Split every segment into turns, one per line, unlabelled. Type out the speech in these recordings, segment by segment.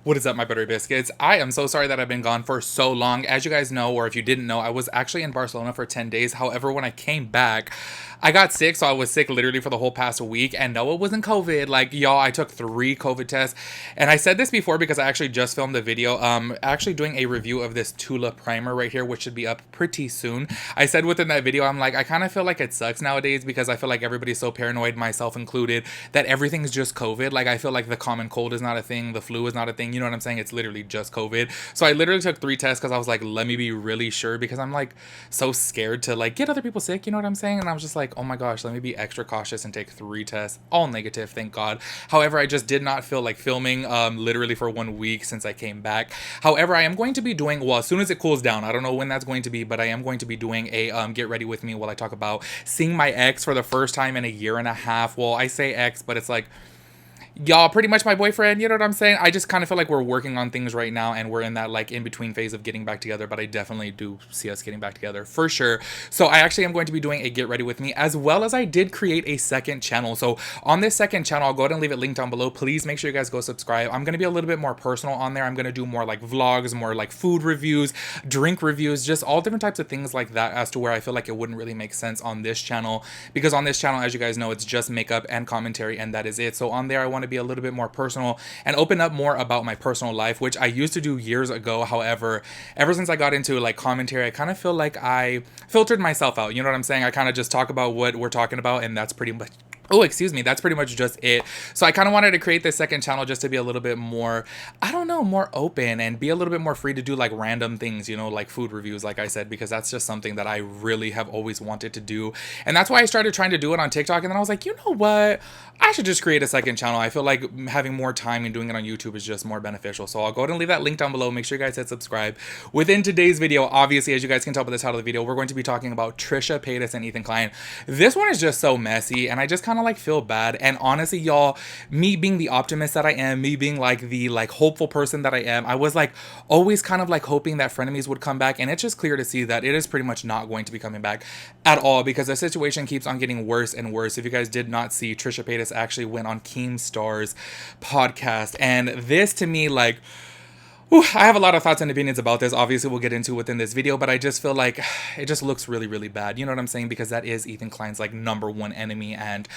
What is up, my buttery biscuits? I am so sorry that I've been gone for so long. As you guys know, or if you didn't know, I was actually in Barcelona for 10 days. However, when I came back, I got sick, so I was sick literally for the whole past week. And no, it wasn't COVID. Like, y'all, I took 3 COVID tests. And I said this before because I actually just filmed a video, actually doing a review of this Tula primer right here, which should be up pretty soon. I said within that video, I'm like, I kind of feel like it sucks nowadays because I feel like everybody's so paranoid, myself included, that everything's just COVID. Like, I feel like the common cold is not a thing, the flu is not a thing. You know what I'm saying? It's literally just COVID. So I literally took 3 tests because I was like, let me be really sure, because I'm like so scared to like get other people sick. You know what I'm saying? And I was just like, oh my gosh, let me be extra cautious and take 3 tests, all negative, thank God. However, I just did not feel like filming literally for 1 week since I came back. However, I am going to be doing, well, as soon as it cools down, I don't know when that's going to be, but I am going to be doing a get ready with me while I talk about seeing my ex for the first time in a year and a half. Well, I say ex, but it's like, y'all, pretty much my boyfriend. You know what I'm saying? I just kind of feel like we're working on things right now, and we're in that like in between phase of getting back together, but I definitely do see us getting back together for sure. So I actually am going to be doing a get ready with me, as well as I did create a second channel. So on this second channel, I'll go ahead and leave it linked down below. Please make sure you guys go subscribe. I'm going to be a little bit more personal on there. I'm going to do more like vlogs, more like food reviews, drink reviews, just all different types of things like that, as to where I feel like it wouldn't really make sense on this channel, because on this channel, as you guys know, it's just makeup and commentary, and that is it. So on there, I want to be a little bit more personal and open up more about my personal life, which I used to do years ago. However, ever since I got into like commentary, I kind of feel like I filtered myself out. You know what I'm saying? I kind of just talk about what we're talking about, and that's pretty much, oh, excuse me, that's pretty much just it. So I kind of wanted to create this second channel just to be a little bit more, I don't know, more open and be a little bit more free to do like random things, you know, like food reviews, like I said, because that's just something that I really have always wanted to do. And that's why I started trying to do it on TikTok. And then I was like, you know what? I should just create a second channel. I feel like having more time and doing it on YouTube is just more beneficial. So I'll go ahead and leave that link down below. Make sure you guys hit subscribe. Within today's video, obviously, as you guys can tell by the title of the video, we're going to be talking about Trisha Paytas and Ethan Klein. This one is just so messy, and I just kind of like feel bad. And honestly, y'all, me being the optimist that I am, me being like the like hopeful person that I am, I was like always kind of like hoping that frenemies would come back, and it's just clear to see that it is pretty much not going to be coming back at all, because the situation keeps on getting worse and worse. If you guys did not see, Trisha Paytas actually went on Keemstar's podcast, and this to me, like, whew, I have a lot of thoughts and opinions about this. Obviously, we'll get into within this video, but I just feel like it just looks really, really bad. You know what I'm saying? Because that is Ethan Klein's like #1 enemy, and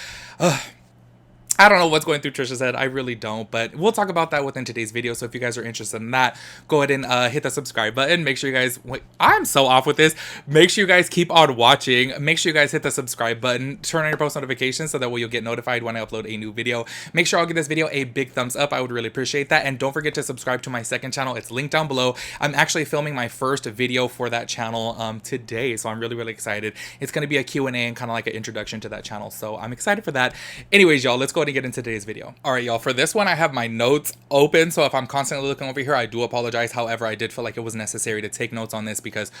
I don't know what's going through Trisha's head. I really don't, but we'll talk about that within today's video. So if you guys are interested in that, go ahead and hit the subscribe button. Make sure you guys, wait, I'm so off with this. Make sure you guys keep on watching. Make sure you guys hit the subscribe button. Turn on your post notifications so that way you'll get notified when I upload a new video. Make sure I'll give this video a big thumbs up. I would really appreciate that. And don't forget to subscribe to my second channel. It's linked down below. I'm actually filming my first video for that channel today. So I'm really, really excited. It's going to be a Q&A and kind of like an introduction to that channel. So I'm excited for that. Anyways, y'all, let's go ahead and get into today's video. All right, y'all, for this one, I have my notes open. So if I'm constantly looking over here, I do apologize. However, I did feel like it was necessary to take notes on this because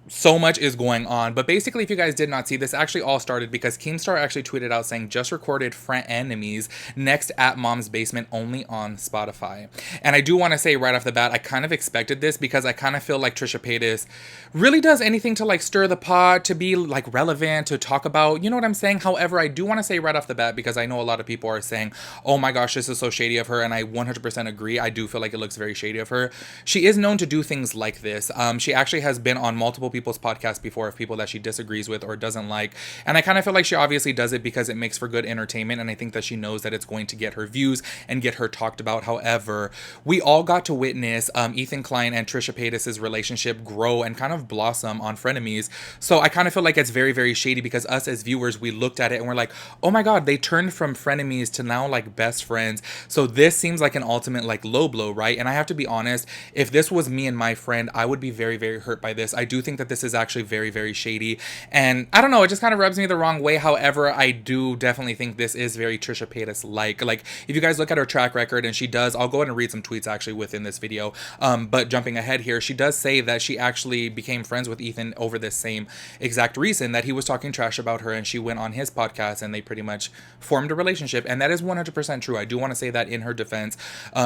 so much is going on. But basically, if you guys did not see, this actually all started because Keemstar actually tweeted out saying, just recorded Friend Enemies next at Mom's Basement only on Spotify. And I do want to say right off the bat, I kind of expected this because I kind of feel like Trisha Paytas really does anything to like stir the pot, to be like relevant, to talk about, you know what I'm saying? However, I do want to say right off the bat, because I know a lot of people are saying, oh my gosh, this is so shady of her. And I 100% agree. I do feel like it looks very shady of her. She is known to do things like this. She actually has been on multiple people's podcasts before of people that she disagrees with or doesn't like, and I kind of feel like she obviously does it because it makes for good entertainment, and I think that she knows that it's going to get her views and get her talked about. However, we all got to witness Ethan Klein and Trisha Paytas' relationship grow and kind of blossom on Frenemies. So I kind of feel like it's very, very shady because us as viewers, we looked at it and we're like, oh my god, they turned from frenemies to now like best friends. So this seems like an ultimate like low blow, right? And I have to be honest, if this was me and my friend, I would be very, very hurt by this. I do think that this is actually very, very shady, and I don't know, it just kind of rubs me the wrong way. However, I do definitely think this is very Trisha Paytas like if you guys look at her track record, and she does, I'll go ahead and read some tweets actually within this video, but jumping ahead here, she does say that she actually became friends with Ethan over this same exact reason, that he was talking trash about her and she went on his podcast and they pretty much formed a relationship. And that is 100% true. I do want to say that in her defense,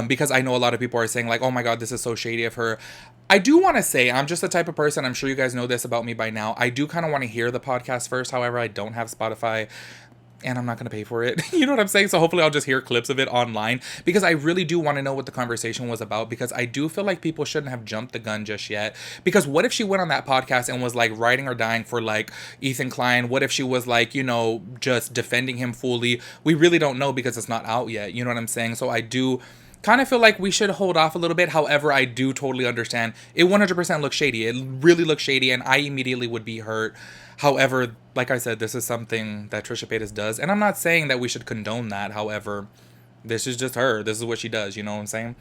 because I know a lot of people are saying like, oh my god, this is so shady of her. I do want to say, I'm just the type of person, I'm sure you guys know this about me by now, I do kind of want to hear the podcast first. However, I don't have Spotify. and I'm not going to pay for it. You know what I'm saying? So hopefully I'll just hear clips of it online, because I really do want to know what the conversation was about, because I do feel like people shouldn't have jumped the gun just yet. Because what if she went on that podcast and was like riding or dying for like Ethan Klein? What if she was like, you know, just defending him fully? We really don't know because it's not out yet. You know what I'm saying? So I do kind of feel like we should hold off a little bit. However, I do totally understand. It 100% looks shady. It really looks shady, and I immediately would be hurt. However, like I said, this is something that Trisha Paytas does, and I'm not saying that we should condone that. However, this is just her. This is what she does. You know what I'm saying?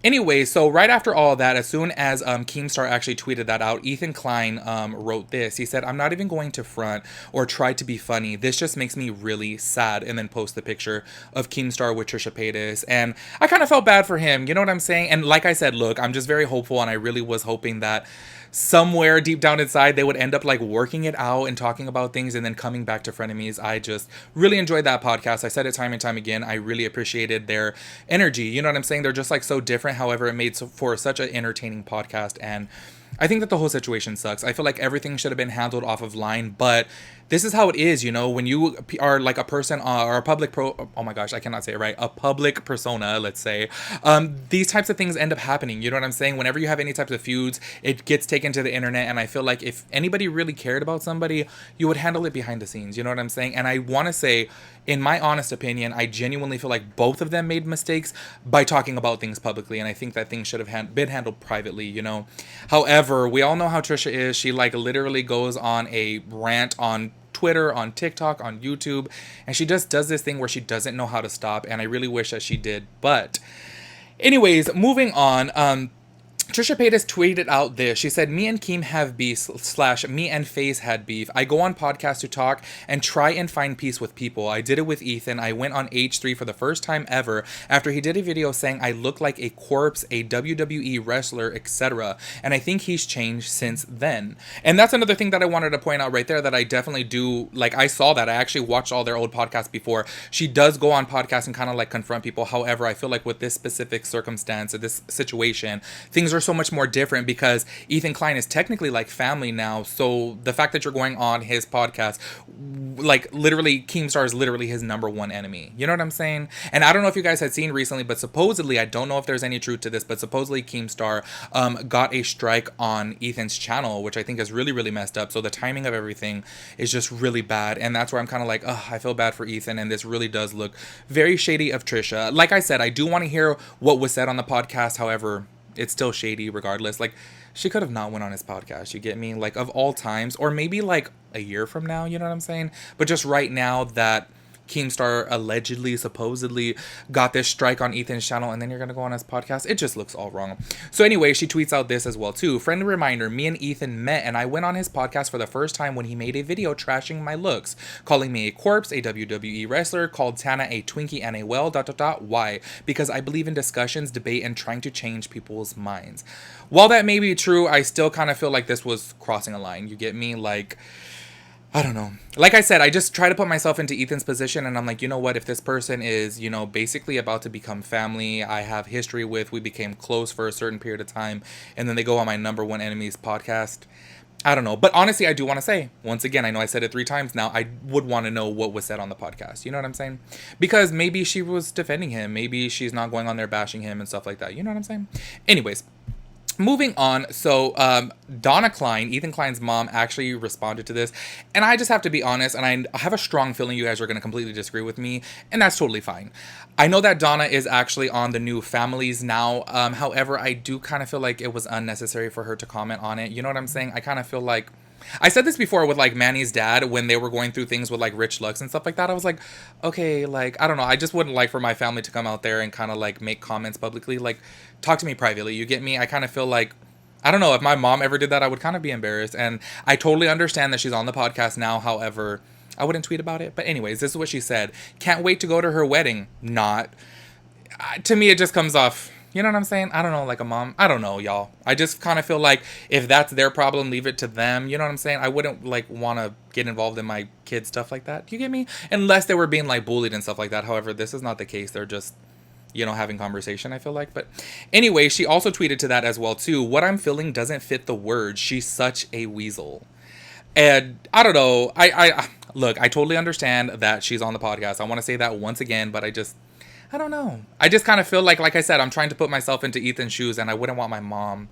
Anyway, so right after all that, as soon as Keemstar actually tweeted that out, Ethan Klein wrote this. He said, "I'm not even going to front or try to be funny. This just makes me really sad." And then post the picture of Keemstar with Trisha Paytas. And I kind of felt bad for him. You know what I'm saying? And like I said, look, I'm just very hopeful, and I really was hoping that somewhere deep down inside they would end up like working it out and talking about things and then coming back to frenemies. I just really enjoyed that podcast. I said it time and time again. I really appreciated their energy. You know what I'm saying? They're just like so different. However, it made for such an entertaining podcast, and I think that the whole situation sucks. I feel like everything should have been handled off of line, but this is how it is, you know, when you are like a person or a oh my gosh, I cannot say it right, a public persona, let's say, these types of things end up happening. You know what I'm saying? Whenever you have any types of feuds, it gets taken to the internet, and I feel like if anybody really cared about somebody, you would handle it behind the scenes. You know what I'm saying? And I want to say, in my honest opinion, I genuinely feel like both of them made mistakes by talking about things publicly, and I think that things should have been handled privately, you know. However, we all know how Trisha is. She like literally goes on a rant on Twitter, on TikTok, on YouTube, and she just does this thing where she doesn't know how to stop, and I really wish that she did. But anyways, moving on, Trisha Paytas tweeted out this. She said, "Me and Keem have beef / me and FaZe had beef. I go on podcasts to talk and try and find peace with people. I did it with Ethan. I went on H3 for the first time ever after he did a video saying I look like a corpse, a WWE wrestler, etc. And I think he's changed since then." And that's another thing that I wanted to point out right there, that I definitely do. Like, I saw that. I actually watched all their old podcasts before. She does go on podcasts and kind of like confront people. However, I feel like with this specific circumstance or this situation, things are so much more different, because Ethan Klein is technically like family now. So the fact that you're going on his podcast, like literally Keemstar is literally his number one enemy. You know what I'm saying? And I don't know if you guys had seen recently, but supposedly, I don't know if there's any truth to this, but supposedly Keemstar got a strike on Ethan's channel, which I think is really, really messed up. So the timing of everything is just really bad. And that's where I'm kind of like, I feel bad for Ethan. And this really does look very shady of Trisha. Like I said, I do want to hear what was said on the podcast. However, it's still shady regardless. Like, she could have not went on his podcast, you get me? Like, of all times, or maybe like a year from now, you know what I'm saying? But just right now that Keemstar allegedly, supposedly got this strike on Ethan's channel, and then you're gonna go on his podcast. It just looks all wrong. So anyway, she tweets out this as well too. "Friendly reminder, me and Ethan met, and I went on his podcast for the first time when he made a video trashing my looks, calling me a corpse, a WWE wrestler, called Tana a Twinkie and a well, ... Why? Because I believe in discussions, debate, and trying to change people's minds." While that may be true, I still kind of feel like this was crossing a line. You get me? Like, I don't know. Like I said, I just try to put myself into Ethan's position, and I'm like, you know what? If this person is, you know, basically about to become family, I have history with, we became close for a certain period of time, and then they go on my number one enemy's podcast, I don't know. But honestly, I do want to say, once again, I know I said it 3 times now, I would want to know what was said on the podcast. You know what I'm saying? Because maybe she was defending him. Maybe she's not going on there bashing him and stuff like that. You know what I'm saying? Anyways. Moving on, so Donna Klein, Ethan Klein's mom, actually responded to this, and I just have to be honest, and I have a strong feeling you guys are going to completely disagree with me, and that's totally fine. I know that Donna is actually on the new Families Now, however, I do kind of feel like it was unnecessary for her to comment on it. You know what I'm saying? I kind of feel like, I said this before with like Manny's dad when they were going through things with like Rich Lux and stuff like that. I was like, okay, like, I don't know. I just wouldn't like for my family to come out there and kind of like make comments publicly. Like, talk to me privately. You get me? I kind of feel like, I don't know, if my mom ever did that, I would kind of be embarrassed. And I totally understand that she's on the podcast now. However, I wouldn't tweet about it. But anyways, this is what she said. "Can't wait to go to her wedding." Not. To me, it just comes off, you know what I'm saying? I don't know, like a mom. I don't know, y'all. I just kind of feel like if that's their problem, leave it to them. You know what I'm saying? I wouldn't like want to get involved in my kids' stuff like that. You get me? Unless they were being like bullied and stuff like that. However, this is not the case. They're just, you know, having conversation, I feel like. But anyway, she also tweeted to that as well too. "What I'm feeling doesn't fit the word. She's such a weasel." And I don't know, I Look, I totally understand that she's on the podcast. I want to say that once again, but I don't know. I just kind of feel like I said, I'm trying to put myself into Ethan's shoes, and I wouldn't want my mom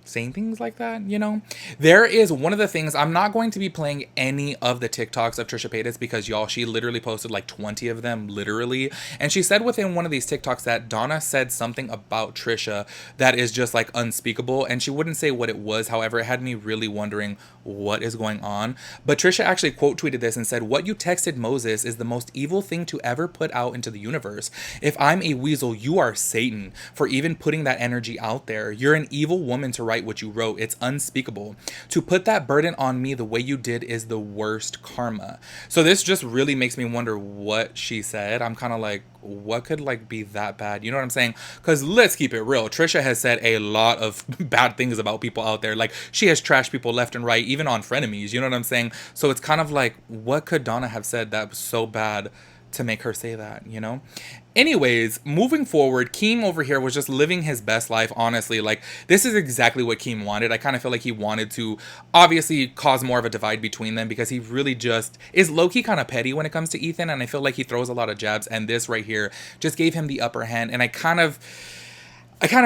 saying things like that, you know? There is one of the things, I'm not going to be playing any of the TikToks of Trisha Paytas because, y'all, she literally posted like 20 of them, literally. And she said within one of these TikToks that Donna said something about Trisha that is just like unspeakable. And she wouldn't say what it was. However, it had me really wondering what is going on. But Trisha actually quote tweeted this and said, "What you texted Moses is the most evil thing to ever put out into the universe. If I'm a weasel, you are Satan for even putting that energy out there. You're an evil woman to write what you wrote. It's unspeakable. To put that burden on me the way you did is the worst karma." So this just really makes me wonder what she said. I'm kind of like, what could like be that bad? You know what I'm saying? Because let's keep it real. Trisha has said a lot of bad things about people out there. Like, she has trashed people left and right, even on frenemies. You know what I'm saying? So it's kind of like, what could Donna have said that was so bad to make her say that, you know? Anyways, moving forward, Keem over here was just living his best life, honestly. Like, this is exactly what Keem wanted. I kind of feel like he wanted to obviously cause more of a divide between them because he really just is low-key kind of petty when it comes to Ethan, and I feel like he throws a lot of jabs, and this right here just gave him the upper hand, and I kind of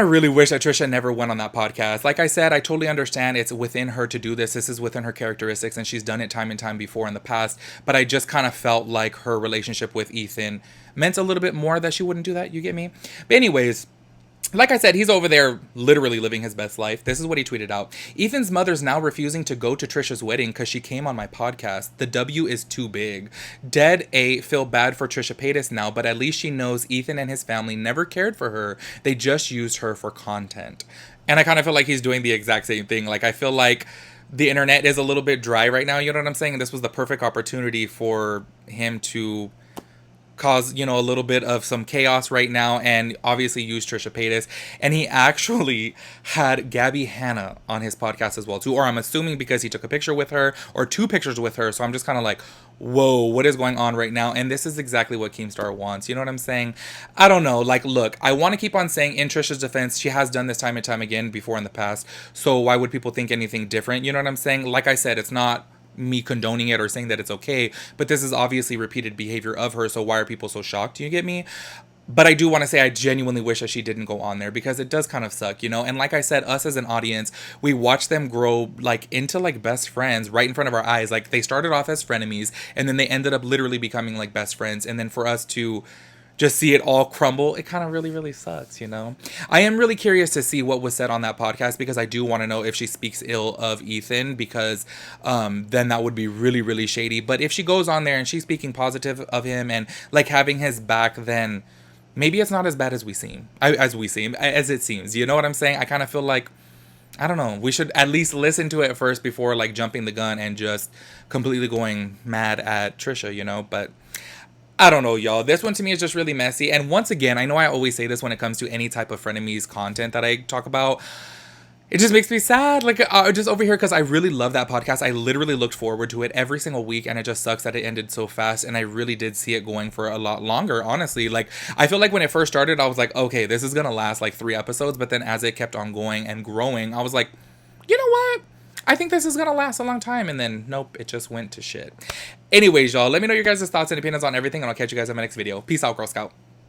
really wish that Trisha never went on that podcast. Like I said, I totally understand it's within her to do this. This is within her characteristics, and she's done it time and time before in the past. But I just kind of felt like her relationship with Ethan meant a little bit more that she wouldn't do that. You get me? But anyways, like I said, he's over there literally living his best life. This is what he tweeted out. "Ethan's mother's now refusing to go to Trisha's wedding because she came on my podcast. The W is too big. Dead A feel bad for Trisha Paytas now, but at least she knows Ethan and his family never cared for her. They just used her for content." And I kind of feel like he's doing the exact same thing. Like, I feel like the internet is a little bit dry right now. You know what I'm saying? And this was the perfect opportunity for him to cause, you know, a little bit of some chaos right now and obviously use Trisha Paytas. And he actually had Gabby Hanna on his podcast as well too, or I'm assuming because he took a picture with her or two pictures with her. So I'm just kind of like, whoa, what is going on right now? And this is exactly what Keemstar wants. You know what I'm saying? I don't know. Like, look, I want to keep on saying in Trisha's defense, she has done this time and time again before in the past. So why would people think anything different? You know what I'm saying? Like I said, it's not me condoning it or saying that it's okay, but this is obviously repeated behavior of her, so why are people so shocked? Do you get me? But I do want to say I genuinely wish that she didn't go on there because it does kind of suck, you know? And like I said, us as an audience, we watch them grow like into like best friends right in front of our eyes. Like, they started off as frenemies and then they ended up literally becoming like best friends, and then for us to just see it all crumble, it kind of really, really sucks, you know? I am really curious to see what was said on that podcast because I do want to know if she speaks ill of Ethan because then that would be really, really shady. But if she goes on there and she's speaking positive of him and like having his back, then maybe it's not as bad as it seems. You know what I'm saying? I kind of feel like, I don't know, we should at least listen to it first before like jumping the gun and just completely going mad at Trisha, you know? But I don't know, y'all. This one to me is just really messy. And once again, I know I always say this when it comes to any type of frenemies content that I talk about. It just makes me sad. Like, just over here, because I really love that podcast. I literally looked forward to it every single week, and it just sucks that it ended so fast. And I really did see it going for a lot longer, honestly. Like, I feel like when it first started, I was like, okay, this is going to last like 3 episodes. But then as it kept on going and growing, I was like, you know what? I think this is going to last a long time. And then, nope, it just went to shit. Anyways, y'all, let me know your guys' thoughts and opinions on everything, and I'll catch you guys in my next video. Peace out, Girl Scout.